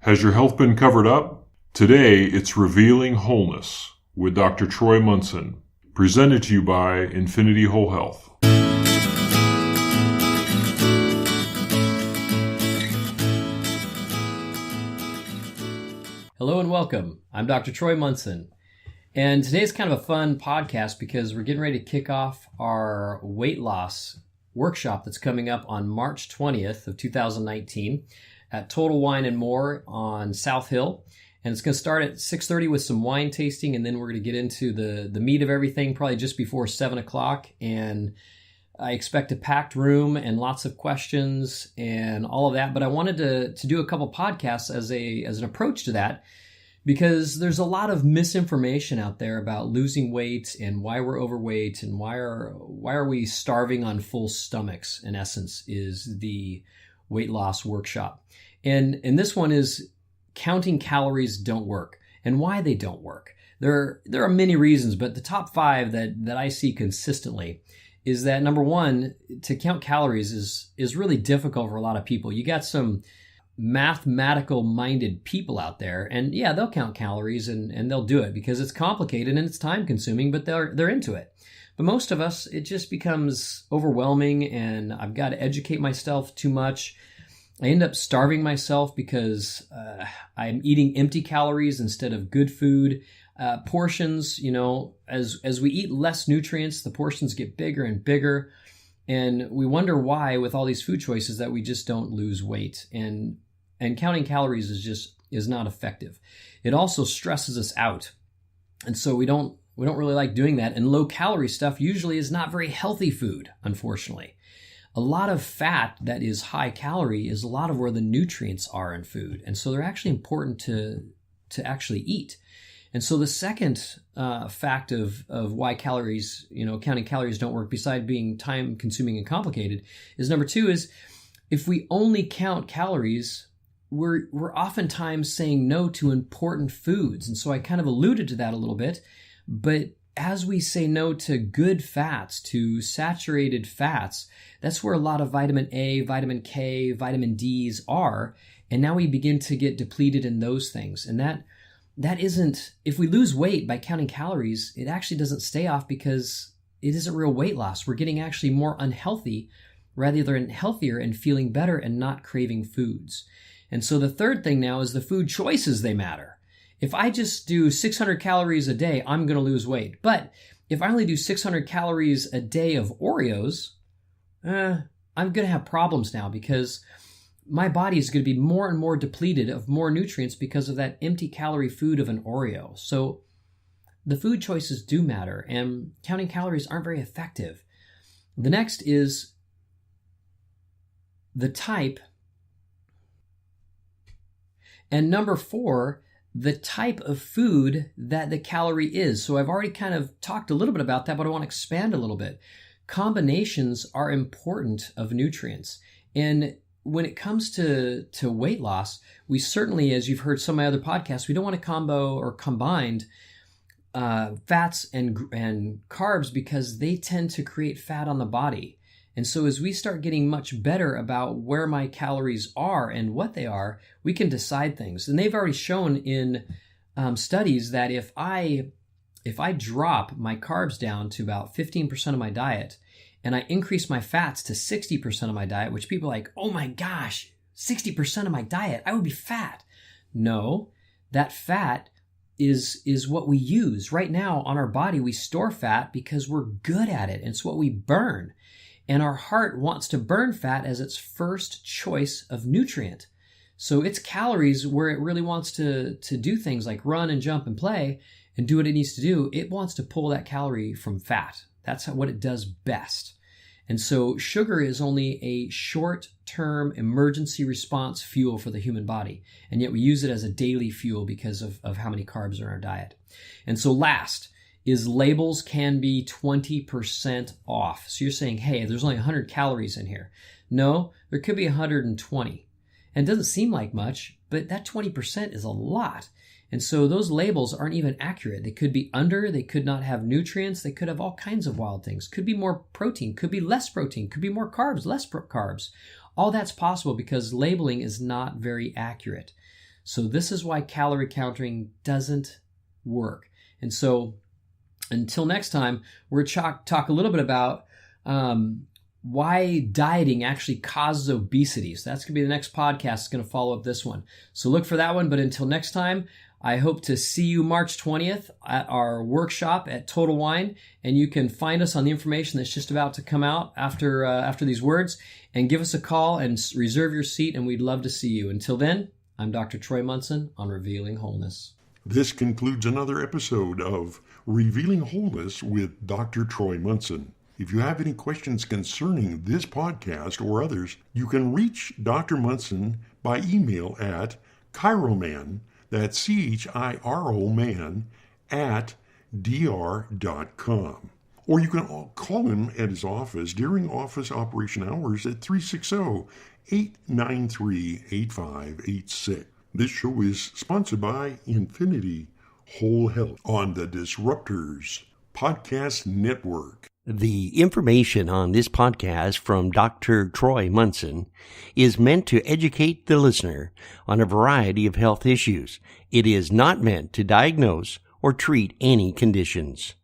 Has your health been covered up? Today, it's Revealing Wholeness with Dr. Troy Munson, presented to you by Infinity Whole Health. Hello and welcome. I'm Dr. Troy Munson. And today's kind of a fun podcast because we're getting ready to kick off our weight loss workshop that's coming up on March 20th of 2019 at Total Wine and More on South Hill. And it's going to start at 6:30 with some wine tasting, and then we're going to get into the meat of everything probably just before 7 o'clock. And I expect a packed room and lots of questions and all of that. But I wanted to do a couple podcasts as an approach to that, because there's a lot of misinformation out there about losing weight and why we're overweight and why are we starving on full stomachs, in essence, is the weight loss workshop. And this one is counting calories don't work and why they don't work. There are many reasons, but the top 5 that I see consistently is that, number one, to count calories is really difficult for a lot of people. You got some mathematical minded people out there, and yeah, they'll count calories and they'll do it because it's complicated and it's time consuming, but they're into it. But most of us, it just becomes overwhelming, and I've got to educate myself too much. I end up starving myself because I'm eating empty calories instead of good food. Portions, as we eat less nutrients, the portions get bigger and bigger. And we wonder why, with all these food choices, that we just don't lose weight. And counting calories is not effective. It also stresses us out. And so we don't really like doing that. And low calorie stuff usually is not very healthy food, unfortunately. A lot of fat that is high calorie is a lot of where the nutrients are in food. And so they're actually important to actually eat. And so the second fact of why calories, counting calories don't work, beside being time consuming and complicated, is number 2 is if we only count calories, we're oftentimes saying no to important foods. And so I kind of alluded to that a little bit, but as we say no to good fats, to saturated fats, that's where a lot of vitamin A, vitamin K, vitamin D's are. And now we begin to get depleted in those things. And that isn't, if we lose weight by counting calories, it actually doesn't stay off because it isn't real weight loss. We're getting actually more unhealthy rather than healthier and feeling better and not craving foods. And so the third thing now is the food choices, they matter. If I just do 600 calories a day, I'm going to lose weight. But if I only do 600 calories a day of Oreos, I'm going to have problems now because my body is going to be more and more depleted of more nutrients because of that empty calorie food of an Oreo. So the food choices do matter, and counting calories aren't very effective. The next is the type. And number 4, the type of food that the calorie is. So I've already kind of talked a little bit about that, but I want to expand a little bit. Combinations are important of nutrients. And when it comes to weight loss, we certainly, as you've heard some of my other podcasts, we don't want to combo or combined fats and carbs because they tend to create fat on the body. And so as we start getting much better about where my calories are and what they are, we can decide things. And they've already shown in studies that if I drop my carbs down to about 15% of my diet and I increase my fats to 60% of my diet, which people are like, oh my gosh, 60% of my diet, I would be fat. No, that fat is what we use. Right now on our body, we store fat because we're good at it. It's what we burn. And our heart wants to burn fat as its first choice of nutrient. So its calories, where it really wants to do things like run and jump and play and do what it needs to do, it wants to pull that calorie from fat. That's what it does best. And so sugar is only a short-term emergency response fuel for the human body. And yet we use it as a daily fuel because of how many carbs are in our diet. And so last is labels can be 20% off. So you're saying, hey, there's only 100 calories in here. No, there could be 120. And it doesn't seem like much, but that 20% is a lot. And so those labels aren't even accurate. They could be under, they could not have nutrients, they could have all kinds of wild things. Could be more protein, could be less protein, could be more carbs, less carbs. All that's possible because labeling is not very accurate. So this is why calorie counting doesn't work. And so until next time, we're going to talk a little bit about why dieting actually causes obesity. So that's going to be the next podcast. It's going to follow up this one. So look for that one. But until next time, I hope to see you March 20th at our workshop at Total Wine. And you can find us on the information that's just about to come out after these words. And give us a call and reserve your seat, and we'd love to see you. Until then, I'm Dr. Troy Munson on Revealing Wholeness. This concludes another episode of Revealing Wholeness with Dr. Troy Munson. If you have any questions concerning this podcast or others, you can reach Dr. Munson by email at chiroman, that's CHIRO man, at dr.com. Or you can call him at his office during office operation hours at 360-893-8586. This show is sponsored by Infinity Whole Health on the Disruptors Podcast Network. The information on this podcast from Dr. Troy Munson is meant to educate the listener on a variety of health issues. It is not meant to diagnose or treat any conditions.